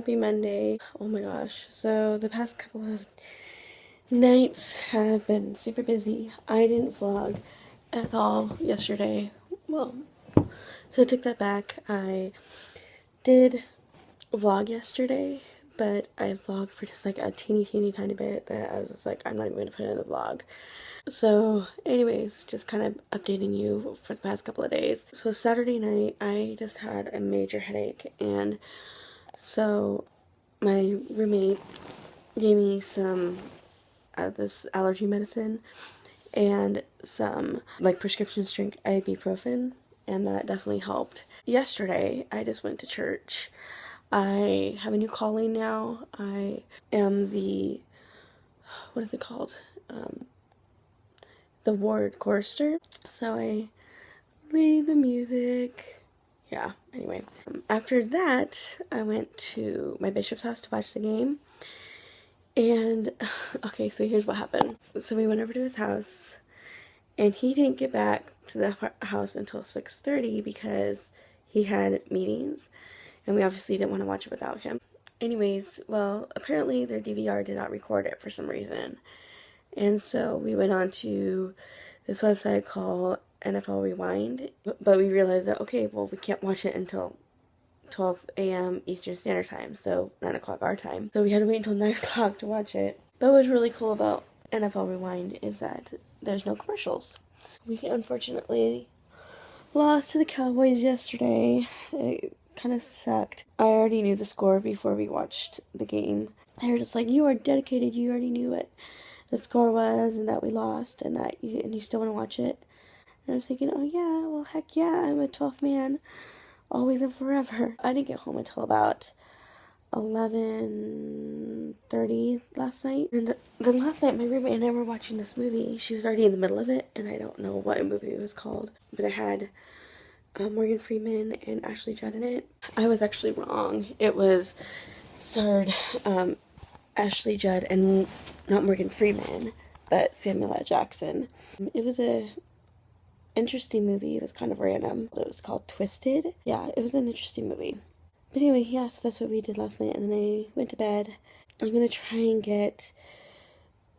happy Monday. Oh my gosh. So the past couple of nights have been super busy. I didn't vlog at all yesterday. Well, so I took that back. I did vlog yesterday, but I vlogged for just like a teeny tiny bit that I was just like, I'm not even going to put it in the vlog. So anyways, just kind of updating you for the past couple of days. So Saturday night, I just had a major headache, and so my roommate gave me some this allergy medicine and some like prescription strength ibuprofen, and that definitely helped. Yesterday, I just went to church. I have a new calling now. I am the, what is it called? The ward chorister. So I lead the music. Yeah, anyway. After that, I went to my bishop's house to watch the game. And, okay, so here's what happened. So we went over to his house, and he didn't get back to the house until 6:30 because he had meetings, and we obviously didn't want to watch it without him. Anyways, well, apparently their DVR did not record it for some reason. And so we went on to this website called NFL Rewind, but we realized that, okay, well, we can't watch it until 12 a.m. Eastern Standard Time, so 9 o'clock our time. So we had to wait until 9 o'clock to watch it. But what's really cool about NFL Rewind is that there's no commercials. We unfortunately lost to the Cowboys yesterday. It kind of sucked. I already knew the score before we watched the game. They were just like, you are dedicated, you already knew what the score was and that we lost and that you still want to watch it. And I was thinking, oh yeah, well heck yeah, I'm a 12th man, always and forever. I didn't get home until about 11:30 last night. And then last night my roommate and I were watching this movie. She was already in the middle of it, and I don't know what movie it was called, but it had Morgan Freeman and Ashley Judd in it. I was actually wrong. It was starred Ashley Judd and not Morgan Freeman, but Samuel L. Jackson. It was a interesting movie. It was kind of random. It was called Twisted. Yeah, it was an interesting movie. But anyway, yeah, so that's what we did last night, and then I went to bed. I'm gonna try and get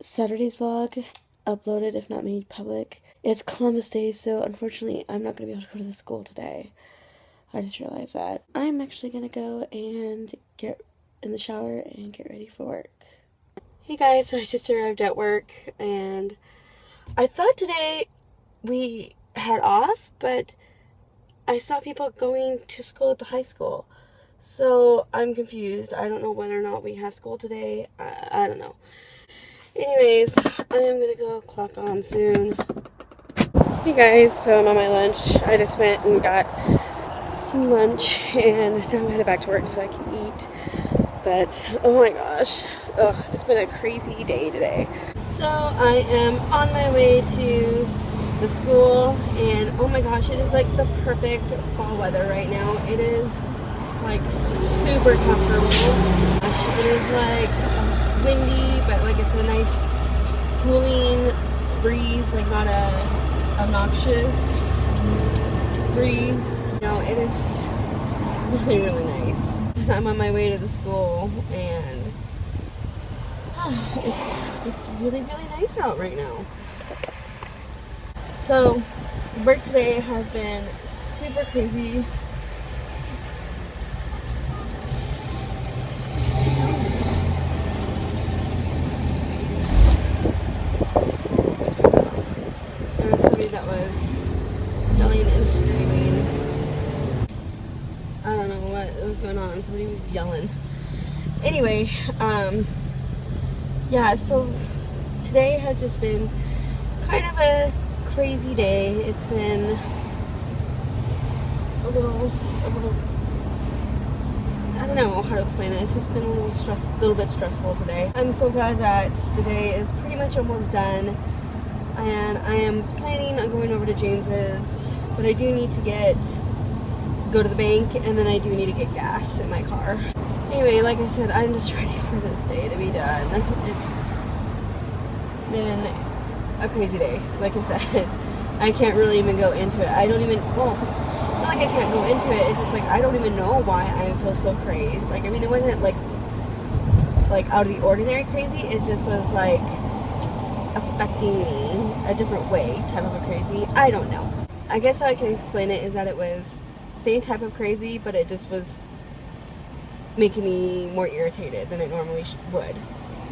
Saturday's vlog uploaded, if not made public. It's Columbus Day, so unfortunately I'm not gonna be able to go to the school today. I just realized that. I'm actually gonna go and get in the shower and get ready for work. Hey guys, so I just arrived at work, and I thought today we had off, but I saw people going to school at the high school. So I'm confused. I don't know whether or not we have school today. I don't know. Anyways, I am gonna go clock on soon. Hey guys, so I'm on my lunch. I just went and got some lunch, and now I'm headed back to work so I can eat. But oh my gosh, it's been a crazy day today. So I am on my way to the school, and oh my gosh, it is like the perfect fall weather right now. It is like super comfortable. It is like windy, but like it's a nice cooling breeze, like not a obnoxious breeze. No, it is really nice. I'm on my way to the school, and it's really nice out right now. So work today has been super crazy. There was somebody that was yelling and screaming. I don't know what was going on. Somebody was yelling. Anyway, yeah, so today has just been kind of a crazy day. It's been a little, I don't know how to explain it. It's just been a little bit stressful today. I'm so glad that the day is pretty much almost done, and I am planning on going over to James's, but I do need to go to the bank, and then I do need to get gas in my car. Anyway, like I said, I'm just ready for this day to be done. It's been a crazy day. Like I said, I can't really even go into it. I don't even, well, not like I can't go into it. It's just like I don't even know why I feel so crazed. Like, I mean, it wasn't like out of the ordinary crazy. It just was like affecting me a different way, type of a crazy. I don't know. I guess how I can explain it is that it was same type of crazy, but it just was making me more irritated than it normally would.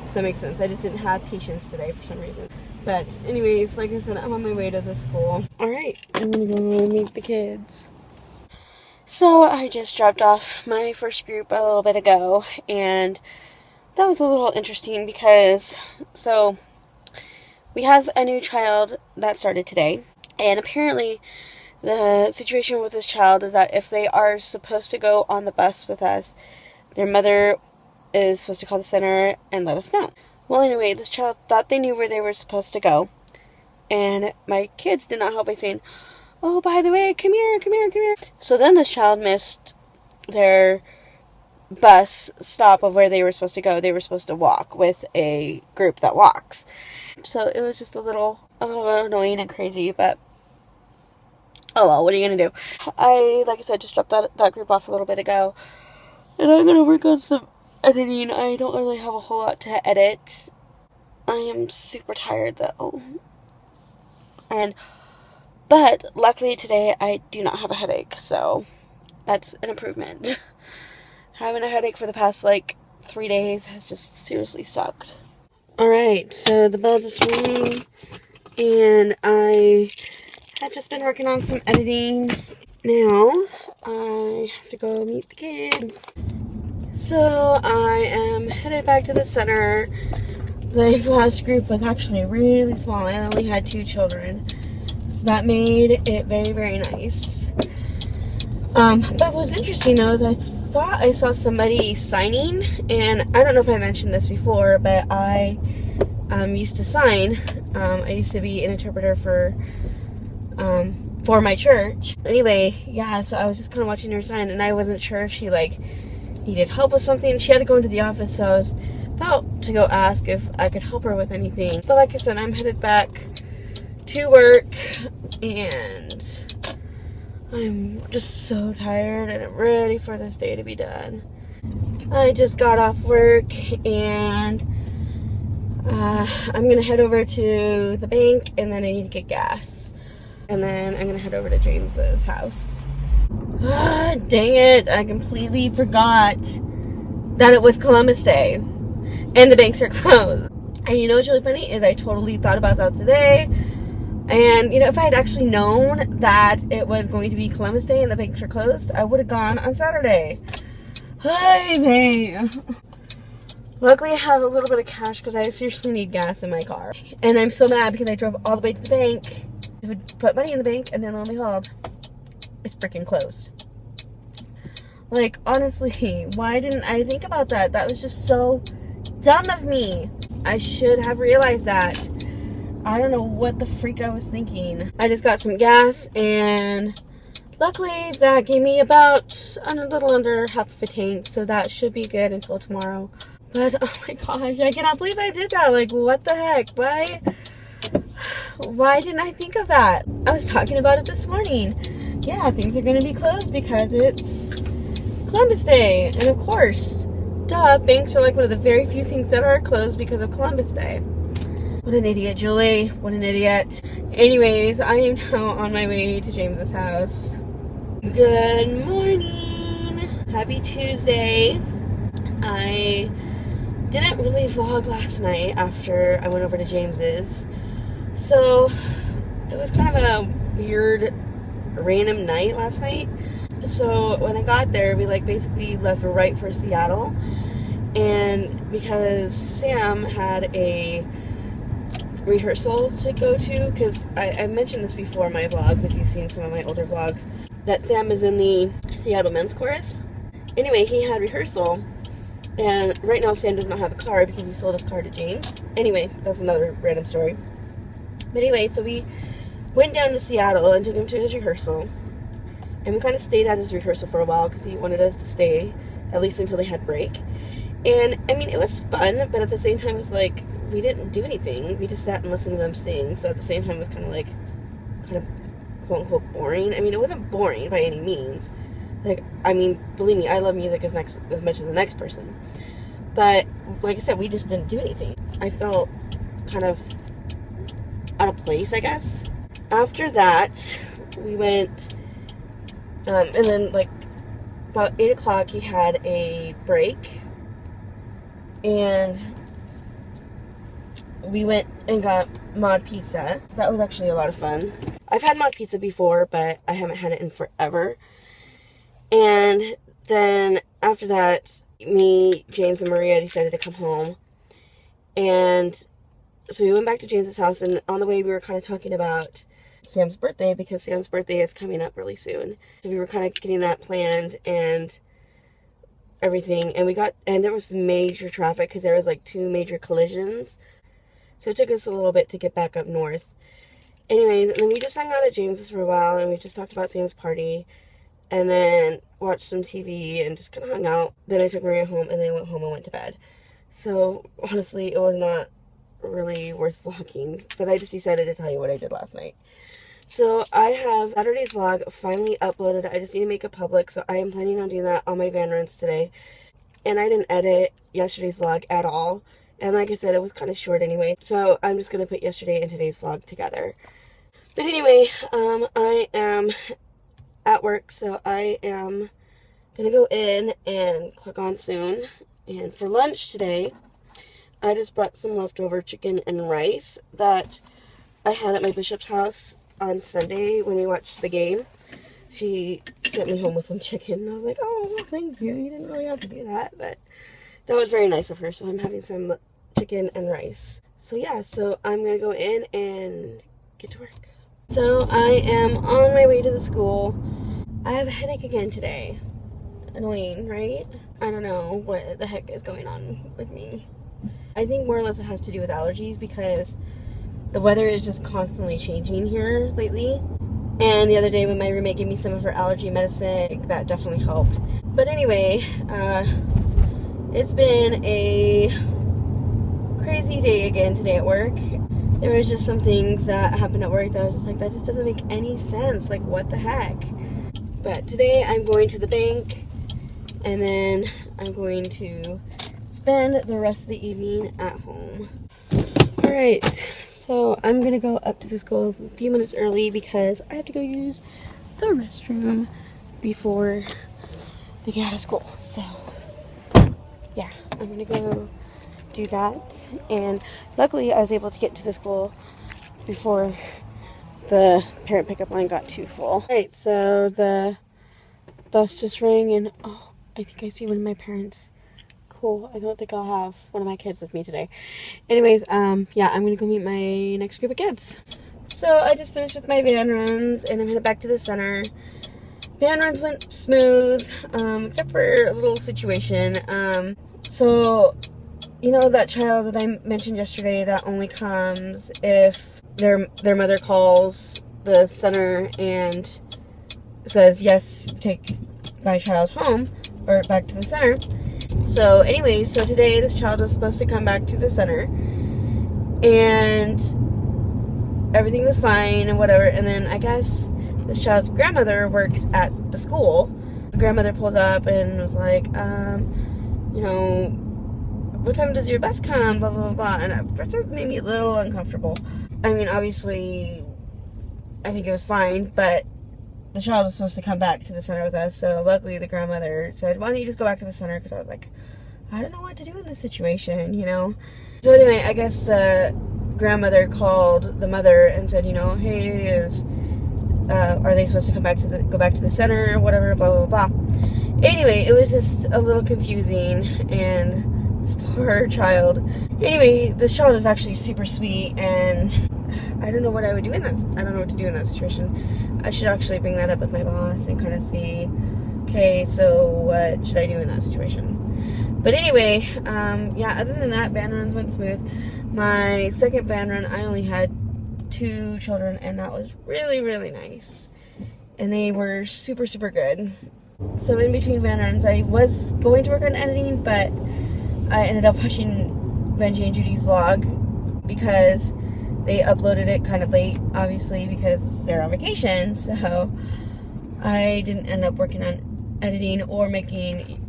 If that makes sense. I just didn't have patience today for some reason. But anyways, like I said, I'm on my way to the school. Alright, I'm gonna go meet the kids. So I just dropped off my first group a little bit ago, and that was a little interesting because, so we have a new child that started today, and apparently the situation with this child is that if they are supposed to go on the bus with us, their mother is supposed to call the center and let us know. Well, anyway, this child thought they knew where they were supposed to go, and my kids did not help by saying, oh, by the way, come here, come here, come here. So then this child missed their bus stop of where they were supposed to go. They were supposed to walk with a group that walks. So it was just a little annoying and crazy, but oh well, what are you gonna do? Like I said, just dropped that group off a little bit ago, and I'm gonna work on some editing. I don't really have a whole lot to edit. I am super tired though. But luckily today I do not have a headache, so that's an improvement. Having a headache for the past 3 days has just seriously sucked. Alright, so the bell just rang, and I had just been working on some editing. Now I have to go meet the kids. So I am headed back to the center. The last group was actually really small. I only had 2 children. So that made it very, very nice. But what was interesting though is I thought I saw somebody signing, and I don't know if I mentioned this before, but I used to sign. I used to be an interpreter for my church. Anyway, yeah, so I was just kind of watching her sign, and I wasn't sure if she needed help with something. She had to go into the office, so I was about to go ask if I could help her with anything. But like I said, I'm headed back to work, and I'm just so tired and I'm ready for this day to be done. I just got off work, and I'm gonna head over to the bank, and then I need to get gas, and then I'm gonna head over to James's house. Dang it, I completely forgot that it was Columbus Day and the banks are closed. And you know what's really funny is I totally thought about that today. And, if I had actually known that it was going to be Columbus Day and the banks are closed, I would have gone on Saturday. Hey. Luckily, I have a little bit of cash because I seriously need gas in my car. And I'm so mad because I drove all the way to the bank to put money in the bank, and then lo and behold, it's freaking closed. Honestly, why didn't I think about that? That was just so dumb of me. I should have realized that. I don't know what the freak I was thinking. I just got some gas, and luckily that gave me about a little under half of a tank, so that should be good until tomorrow. But oh my gosh, I cannot believe I did that. What the heck? Why didn't I think of that? I was talking about it this morning. Yeah, things are going to be closed because it's Columbus Day, and of course, duh, banks are one of the very few things that are closed because of Columbus Day. What an idiot, Julie. What an idiot. Anyways, I am now on my way to James's house. Good morning. Happy Tuesday. I didn't really vlog last night after I went over to James's. So, it was kind of a weird, random night last night. So, when I got there, we basically left right for Seattle. And because Sam had a rehearsal to go to, because I mentioned this before in my vlogs, if you've seen some of my older vlogs, that Sam is in the Seattle Men's Chorus. Anyway, he had rehearsal, and right now Sam does not have a car because he sold his car to James. Anyway, that's another random story. But anyway, so we went down to Seattle and took him to his rehearsal, and we kind of stayed at his rehearsal for a while because he wanted us to stay at least until they had break. And I mean, it was fun, but at the same time it was we didn't do anything. We just sat and listened to them sing. So at the same time, it was kind of quote unquote boring. I mean, it wasn't boring by any means. Like, I mean, believe me, I love music as much as the next person. But like I said, we just didn't do anything. I felt kind of out of place, I guess. After that, we went, and then like about 8 o'clock, he had a break, and we went and got mod pizza. That was actually a lot of fun. I've had mod pizza before, but I haven't had it in forever. And then after that, me, James, and Maria decided to come home. And so we went back to James's house, and on the way we were kind of talking about Sam's birthday, because Sam's birthday is coming up really soon. So we were kind of getting that planned and everything. And there was major traffic because there was like 2 major collisions. So it took us a little bit to get back up north. Anyways, and then we just hung out at James's for a while, and we just talked about Sam's party, and then watched some TV and just kind of hung out. Then I took Maria home, and then I went home and went to bed. So honestly, it was not really worth vlogging, but I just decided to tell you what I did last night. So I have Saturday's vlog finally uploaded. I just need to make it public, so I am planning on doing that on my van runs today. And I didn't edit yesterday's vlog at all. And like I said, it was kind of short anyway. So I'm just going to put yesterday and today's vlog together. But anyway, I am at work, so I am going to go in and click on soon. And for lunch today, I just brought some leftover chicken and rice that I had at my bishop's house on Sunday when we watched the game. She sent me home with some chicken, and I was like, oh, well, thank you. You didn't really have to do that, but that was very nice of her. So I'm having some chicken and rice. So yeah, so I'm going to go in and get to work. So I am on my way to the school. I have a headache again today. Annoying, right? I don't know what the heck is going on with me. I think more or less it has to do with allergies, because the weather is just constantly changing here lately. And the other day when my roommate gave me some of her allergy medicine, that definitely helped. But anyway, it's been a crazy day again today at work. There was just some things that happened at work that I was just like, that just doesn't make any sense. Like, what the heck? But today I'm going to the bank, and then I'm going to spend the rest of the evening at home. Alright, so I'm going to go up to the school a few minutes early because I have to go use the restroom before they get out of school. So, yeah, I'm going to go do that. And luckily I was able to get to the school before the parent pickup line got too full. Alright, so the bus just rang, and oh, I think I see one of my parents. Cool. I don't think I'll have one of my kids with me today. Anyways, yeah, I'm gonna go meet my next group of kids. So I just finished with my van runs, and I'm headed back to the center. Van runs went smooth, except for a little situation. So, you know that child that I mentioned yesterday that only comes if their mother calls the center and says, yes, take my child home, or back to the center. So anyway, so today this child was supposed to come back to the center, and everything was fine and whatever. And then I guess this child's grandmother works at the school. The grandmother pulled up and was like, you know, what time does your bus come? Blah, blah, blah, blah. And at first it made me a little uncomfortable. I mean, obviously, I think it was fine, but the child was supposed to come back to the center with us, so luckily the grandmother said, why don't you just go back to the center, because I was like, I don't know what to do in this situation, you know. So anyway, I guess the grandmother called the mother and said, you know, hey, are they supposed to go back to the center, whatever, blah, blah, blah. Anyway, it was just a little confusing, and this poor child. Anyway, this child is actually super sweet, and I don't know what I would do in that. I don't know what to do in that situation. I should actually bring that up with my boss and kind of see, okay, so what should I do in that situation? But anyway, yeah, other than that, van runs went smooth. My second van run, I only had 2 children, and that was really, really nice. And they were super, super good. So in between van runs, I was going to work on editing, but I ended up watching Benji and Judy's vlog because they uploaded it kind of late, obviously, because they're on vacation, so I didn't end up working on editing or making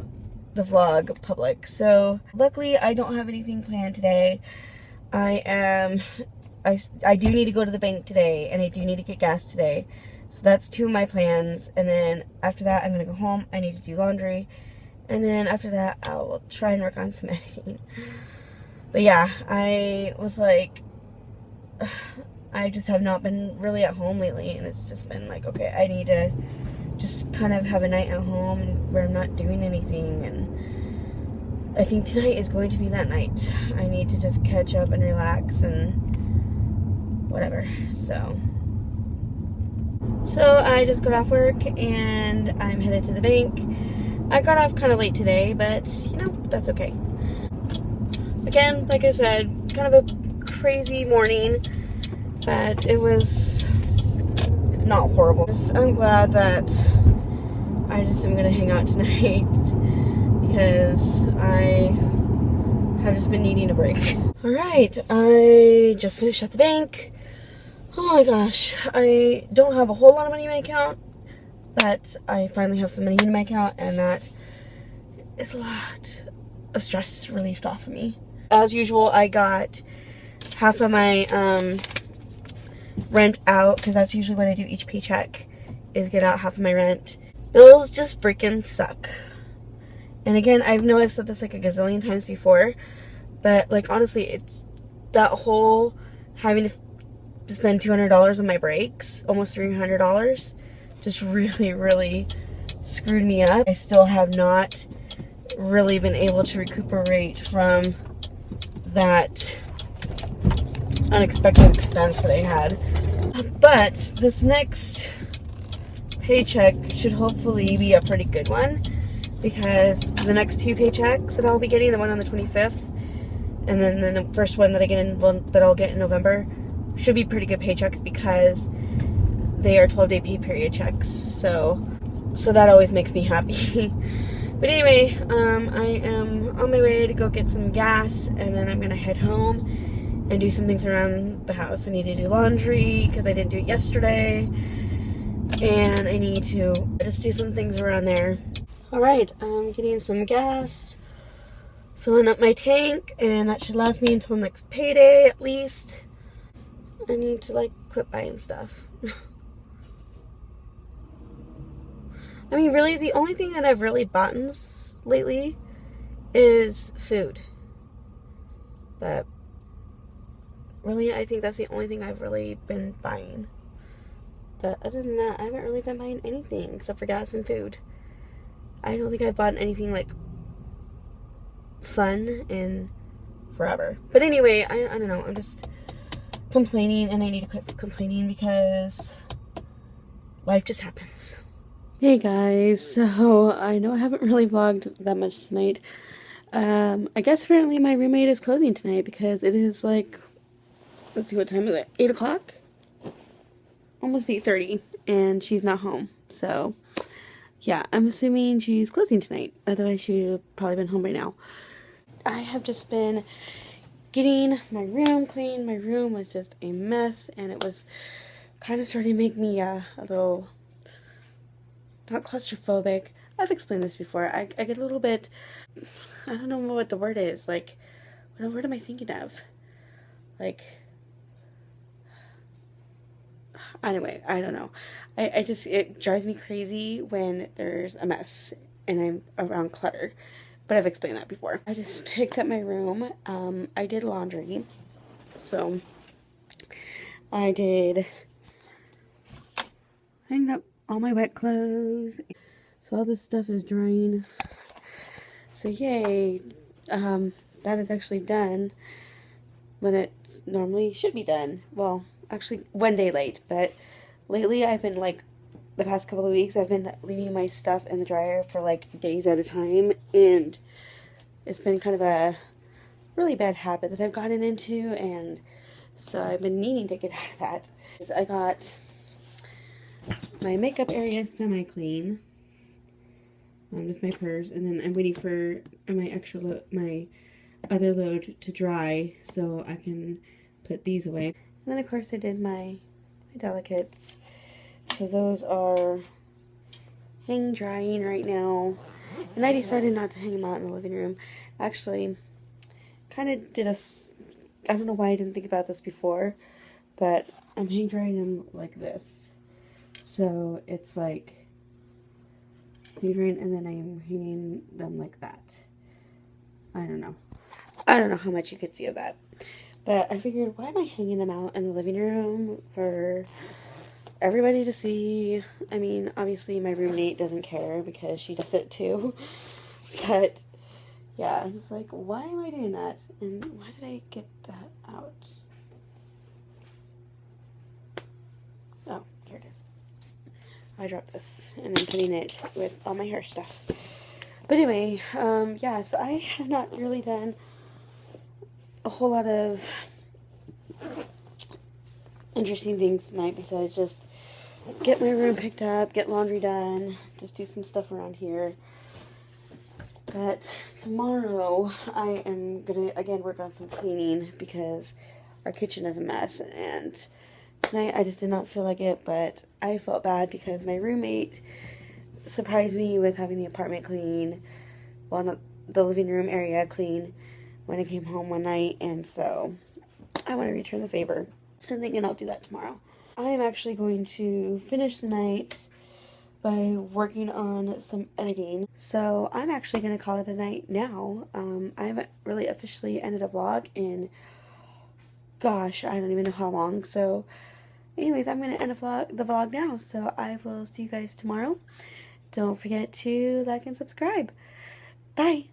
the vlog public. So luckily I don't have anything planned today. I do need to go to the bank today, and I do need to get gas today. So that's 2 of my plans, and then after that I'm gonna go home. I need to do laundry, and then after that I will try and work on some editing. But yeah, I was like, I just have not been really at home lately, and it's just been like, okay, I need to just kind of have a night at home where I'm not doing anything, and I think tonight is going to be that night. I need to just catch up and relax and whatever. So I just got off work and I'm headed to the bank. I got off kind of late today, but you know, that's okay. Again, like I said, kind of a crazy morning, but it was not horrible. I'm glad that I just am gonna hang out tonight because I have just been needing a break. Alright, I just finished at the bank. Oh my gosh, I don't have a whole lot of money in my account, but I finally have some money in my account, and that is a lot of stress relieved off of me. As usual, I got half of my rent out, because that's usually what I do each paycheck, is get out half of my rent. Bills just freaking suck. And again, I know I've said this like a gazillion times before, but like honestly, it's that whole having to spend $200 on my brakes, almost $300, just really screwed me up. I still have not really been able to recuperate from that unexpected expense that I had. But this next paycheck should hopefully be a pretty good one, because the next 2 paychecks that I'll be getting, the one on the 25th and then the first one that I'll get in November, should be pretty good paychecks because they are 12-day pay period checks. So that always makes me happy. But anyway, I am on my way to go get some gas, and then I'm gonna head home and do some things around the house. I need to do laundry because I didn't do it yesterday, and I need to just do some things around there. Alright, I'm getting some gas, filling up my tank, and that should last me until next payday at least. I need to like quit buying stuff. I mean, really, the only thing that I've really bought lately is food. But really, I think that's the only thing I've really been buying. But other than that, I haven't really been buying anything except for gas and food. I don't think I've bought anything like fun in forever. But anyway, I don't know. I'm just complaining, and I need to quit complaining because life just happens. Hey guys, so I know I haven't really vlogged that much tonight. I guess apparently my roommate is closing tonight because it is like, let's see, what time is it? 8 o'clock? Almost 8:30, and she's not home. So yeah, I'm assuming she's closing tonight. Otherwise she would have probably been home by now. I have just been getting my room clean. My room was just a mess, and it was kind of starting to make me a little, not claustrophobic. I've explained this before. I get a little bit, I don't know what the word is. Like, what word am I thinking of? Like, anyway, I don't know. It drives me crazy when there's a mess and I'm around clutter. But I've explained that before. I just picked up my room. I did laundry. So I hanged up all my wet clothes. So all this stuff is drying. So yay. That is actually done when it normally should be done. Well, actually 1 day late. But lately I've been like, the past couple of weeks, I've been leaving my stuff in the dryer for like days at a time, and it's been kind of a really bad habit that I've gotten into, and so I've been needing to get out of that. I got my makeup area semi-clean, just my purse, and then I'm waiting for my other load to dry so I can put these away. And then of course I did my delicates. So those are hang drying right now. And I decided not to hang them out in the living room. Actually, kind of did I don't know why I didn't think about this before, but I'm hang drying them like this. So it's like hang drying and then I'm hanging them like that. I don't know. I don't know how much you could see of that. But I figured, why am I hanging them out in the living room for everybody to see? I mean, obviously my roommate doesn't care because she does it too. But yeah, I'm just like, why am I doing that? And why did I get that out? Oh, here it is. I dropped this and I'm putting it with all my hair stuff. But anyway, yeah, so I have not really done a whole lot of interesting things tonight besides just get my room picked up, get laundry done, just do some stuff around here. But tomorrow I am going to again work on some cleaning because our kitchen is a mess, and tonight I just did not feel like it, but I felt bad because my roommate surprised me with having the apartment clean, well, not the living room area clean when I came home one night, and so I want to return the favor. So I'm thinking I'll do that tomorrow. I am actually going to finish the night by working on some editing. So I'm actually going to call it a night now. I haven't really officially ended a vlog in, gosh, I don't even know how long. So anyways, I'm going to end the vlog now. So I will see you guys tomorrow. Don't forget to like and subscribe. Bye.